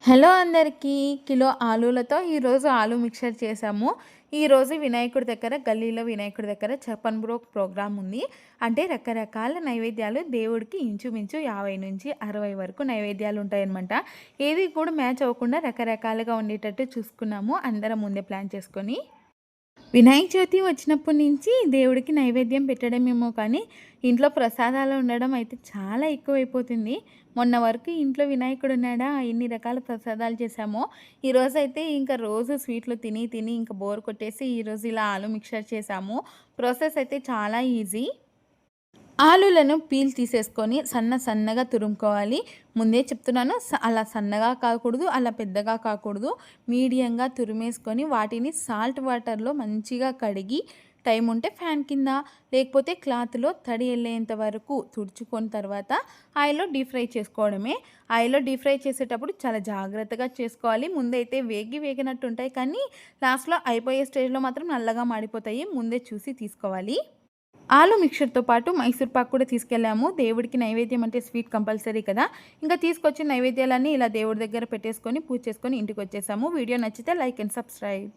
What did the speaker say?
Hello అందరికీ. Kilo ఆలూలతో ఈరోజు ఆలు మిక్చర్ చేసాము. ఈరోజు వినాయకుడి దగ్గర గల్లీలో వినాయకుడి దగ్గర చెప్పన్ బ్రో ప్రోగ్రామ్ ఉంది. అంటే రకరకాల నైవేద్యాలు దేవుడికి ఇంచుమించు 50-60 వరకు నైవేద్యాలు ఉంటాయన్నమాట. ఏది కూడా మ్యాచ్ అవ్వకుండా రకరకాలుగా ఉండేటట్టు చూసుకున్నాము అందరం ముందే ప్లాన్ చేసుకొని. వినాయక చవితి వచ్చినప్పటి నుంచి దేవుడికి నైవేద్యం పెట్టడమేమో కానీ ఇంట్లో ప్రసాదాలు ఉండడం అయితే చాలా ఎక్కువైపోతుంది. మొన్న వరకు ఇంట్లో వినాయకుడు ఉన్నాడా ఎన్ని రకాల ప్రసాదాలు చేశామో, ఈరోజైతే ఇంకా రోజు స్వీట్లు తిని తిని ఇంకా బోర్ కొట్టేసి ఈరోజు ఇలా ఆలు మిక్చర్ చేశాము. ప్రాసెస్ అయితే చాలా ఈజీ. ఆలులను పీల్ తీసేసుకొని సన్నగా తురుముకోవాలి. ముందే చెప్తున్నాను, అలా సన్నగా కాకూడదు, అలా పెద్దగా కాకూడదు. మీడియంగా తురిమేసుకొని వాటిని సాల్ట్ వాటర్‌లో మంచిగా కడిగి టైం ఉంటే ఫ్యాన్ కింద, లేకపోతే క్లాత్‌లో తడి ఎళ్ళేంత వరకు తుడుచుకొని తర్వాత ఆయిల్‌లో డీప్ ఫ్రై చేసుకోవడమే. ఆయిల్‌లో డీప్ ఫ్రై చేసేటప్పుడు చాలా జాగ్రత్తగా చేసుకోవాలి. ముందైతే వేగినట్టు ఉంటాయి, కానీ లాస్ట్‌లో అయిపోయే స్టేజ్‌లో మాత్రం నల్లగా మాడిపోతాయి. ముందే చూసి తీసుకోవాలి. ఆలు మిక్చర్‌తో పాటు మైసూర్ పాక్ కూడా తీసుకెళ్ళాము. దేవుడికి నైవేద్యం అంటే స్వీట్ కంపల్సరీ కదా! ఇంకా తీసుకొచ్చిన నైవేద్యాలన్నీ ఇలా దేవుడి దగ్గర పెట్టేసుకొని, పూజ చేసుకొని ఇంటికొచ్చేసాము. వీడియో నచ్చితే లైక్ అండ్ సబ్స్క్రైబ్.